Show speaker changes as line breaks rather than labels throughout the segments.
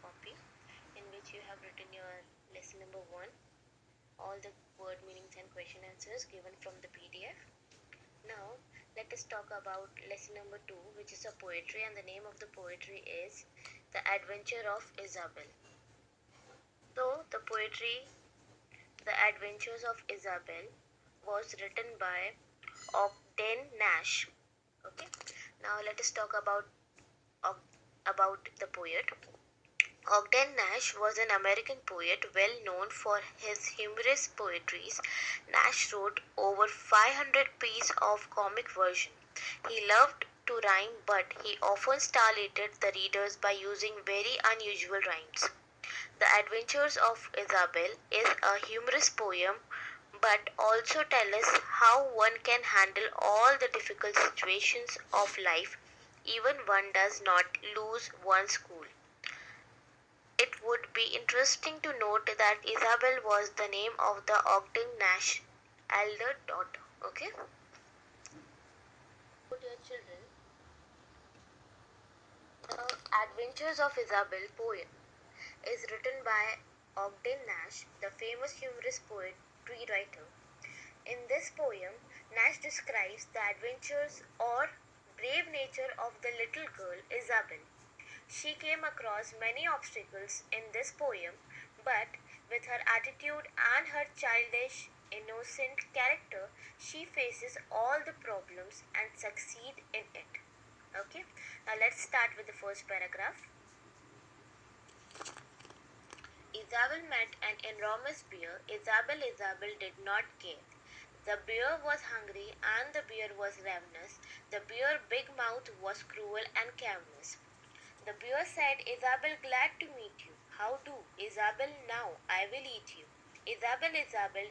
copy in which you have written your lesson number 1, all the word meanings and question answers given from the PDF. Now let us talk about lesson number 2, which is a poetry, and the name of the poetry is The Adventure of Isabel. So the poetry The Adventures of Isabel was written by Ogden Nash. Okay, now let us talk about the poet. Ogden Nash was an American poet well known for his humorous poetries. Nash wrote over 500 pieces of comic version. He loved to rhyme, but he often startled the readers by using very unusual rhymes. The Adventures of Isabel is a humorous poem, but also tells us how one can handle all the difficult situations of life, even one does not lose one's cool. It would be interesting to note that Isabel was the name of the Ogden Nash elder daughter. Okay? Dear children, the Adventures of Isabel poem is written by Ogden Nash, the famous humorous poetry writer. In this poem, Nash describes the adventures or brave nature of the little girl Isabel. She came across many obstacles in this poem, but with her attitude and her childish, innocent character, she faces all the problems and succeeds in it. Okay, now let's start with the first paragraph. Isabel met an enormous bear. Isabel did not care. The bear was hungry and the bear was ravenous. The bear's big mouth was cruel and cavernous. The bear said, Isabel, glad to meet you. How do? Isabel, now I will eat you. Isabel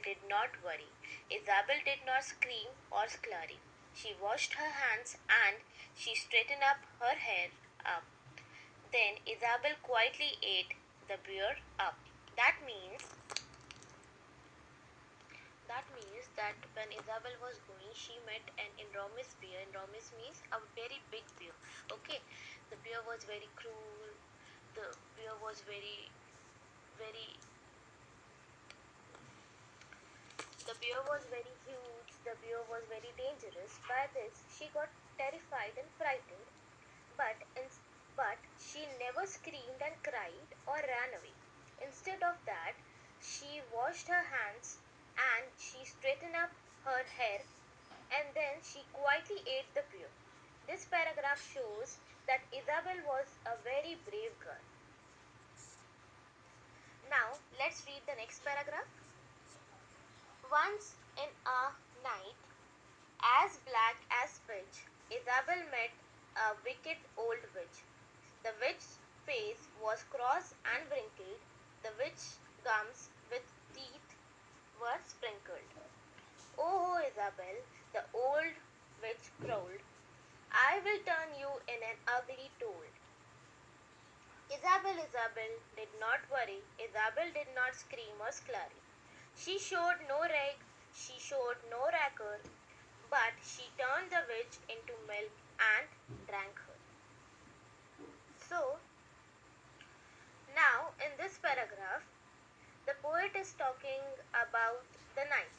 did not worry. Isabel did not scream or scurry. She washed her hands and she straightened up her hair up. Then Isabel quietly ate the bear up. That means that when Isabel was going, she met an enormous bear. Enormous means a very big bear. Okay, the bear was very cruel. The bear was very huge. The bear was very dangerous. By this, she got terrified and frightened. But but she never screamed and cried or ran away. Instead of that, she washed her hands and she straightened up her hair, and then she quietly ate the bear. This paragraph shows that Isabel was a very brave girl. Now, let's read the next paragraph. Once in a night, as black as pitch, Isabel met a wicked old witch. The witch's face was cross and wrinkled. The witch's gums with teeth were sprinkled. Oh, Isabel, the old witch growled, I will turn you in an ugly toad. Isabel did not worry. Isabel did not scream or scurry. She showed no rag, she showed no rancor, but she turned the witch into milk and drank her. So, now in this paragraph, the poet is talking about the night.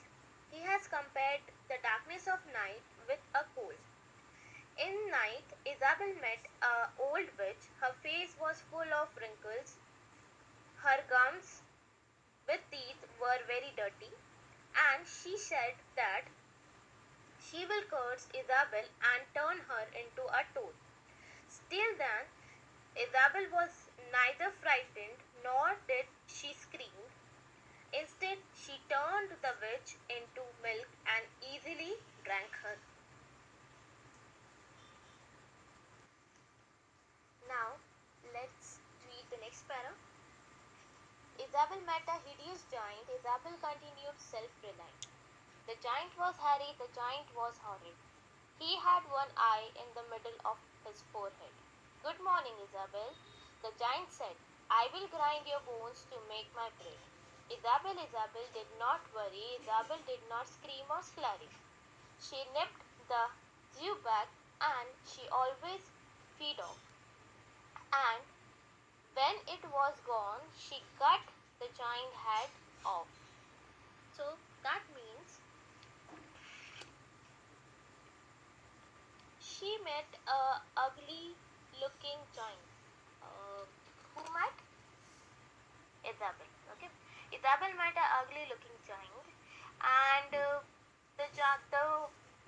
He has compared the darkness of night with a cold. In night, Isabel met an old witch. Her face was full of wrinkles. Her gums with teeth were very dirty, and she said that she will curse Isabel and turn her into a toad. Still then, Isabel was neither frightened nor did she scream. Instead, she turned the witch into milk and easily drank her. Now, let's read the next para. Isabel met a hideous giant. Isabel continued self-reliant. The giant was hairy, the giant was horrid. He had one eye in the middle of his forehead. Good morning, Isabel, the giant said. I will grind your bones to make my bread. Isabel did not worry. Isabel did not scream or scurry. She nipped the zoo back and she always feed off. And when it was gone, she cut the giant head off. So that means she met a ugly looking giant. Who met? Isabel. Okay, Isabel met a ugly looking giant, and the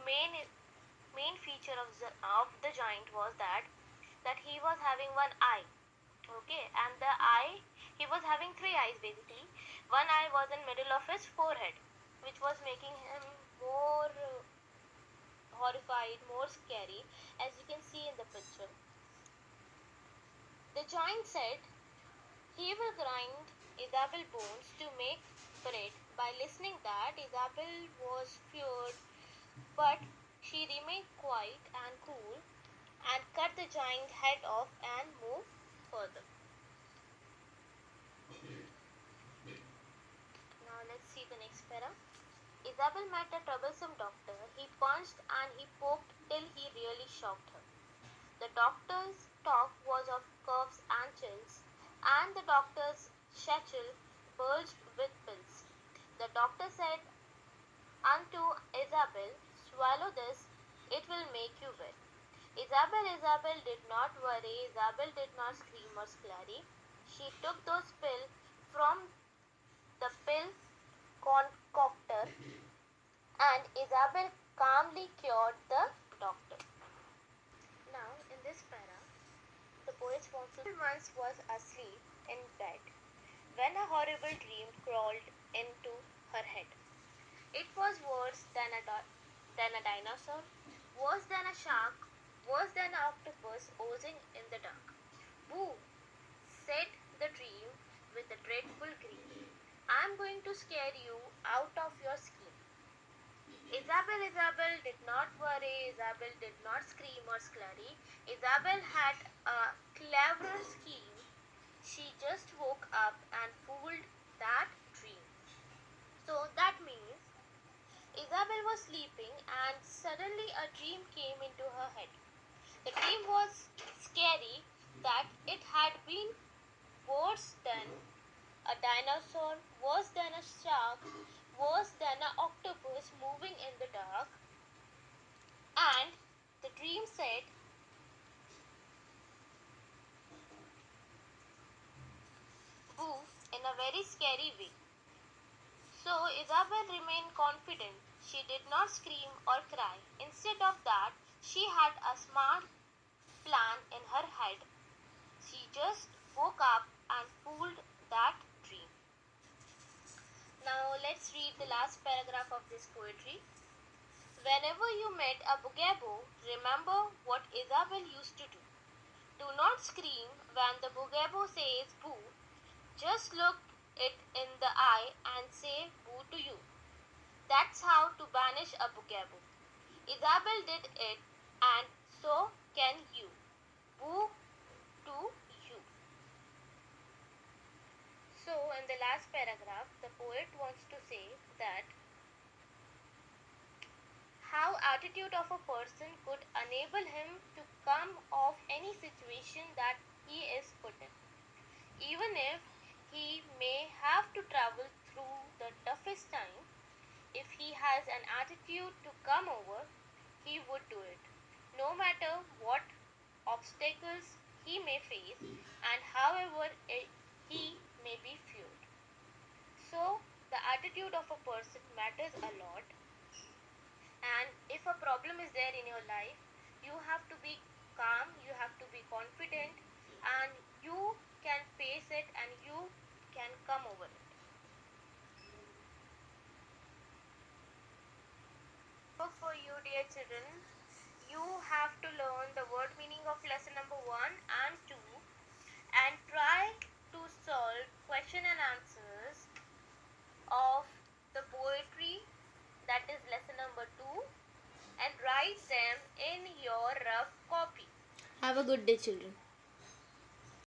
main feature of the giant was that he was having one eye. Okay, and the eye, he was having three eyes basically. One eye was in middle of his forehead, which was making him more horrified, more scary, as you can see in the picture. The giant said he will grind Isabel bones to make bread. By listening that, Isabel was feared, but she remained quiet and cool and cut the giant head off and moved further. Now let's see the next para. Isabel met a troublesome doctor. He punched and he poked till he really shocked her. The doctor's talk was of coughs and chills, and the doctor's satchel bulged with pills. The doctor said unto Isabel, swallow this, it will make you well. Isabel did not worry, Isabel did not scream or scurry. She took those pills from the pill concoctor, and Isabel calmly cured the doctor. Now, in this para, the poet wants to once was asleep in bed when a horrible dream crawled into her head. It was worse than a dinosaur, worse than a shark, worse than an octopus oozing in the dark. Boo, said the dream with a dreadful grin. I'm going to scare you out of your skin. Isabel did not worry, Isabel did not scream or scurry. Isabel had a clever scheme. She just woke up and fooled that dream. So that means Isabel was sleeping and suddenly a dream came into her head. The dream was scary, that it had been worse than a dinosaur, worse than a shark, worse than an octopus moving in the dark. And the dream said, boo, in a very scary way. So Isabel remained confident. She did not scream or cry. Instead of that, she had a smart plan in her head. She just woke up and fooled that dream. Now let's read the last paragraph of this poetry. Whenever you met a bugaboo, remember what Isabel used to do. Do not scream when the bugaboo says boo. Just look it in the eye and say boo to you. That's how to banish a bugaboo. Isabel did it, and so can you. Boo to you. So in the last paragraph, the poet wants to say that how attitude of a person could enable him to come off any situation that he is put in. Even if he may have to travel through the toughest time, if he has an attitude to come over, he would do it, no matter what obstacles he may face and however he may be feared. So, the attitude of a person matters a lot, and if a problem is there in your life, you have to be calm, you have to be confident, and you can face it and you can come over it. So for you, dear children, you have to learn the word meaning of lesson number 1 and 2 and try to solve question and answers of the poetry, that is lesson number 2, and write them in your rough copy.
Have a good day, children.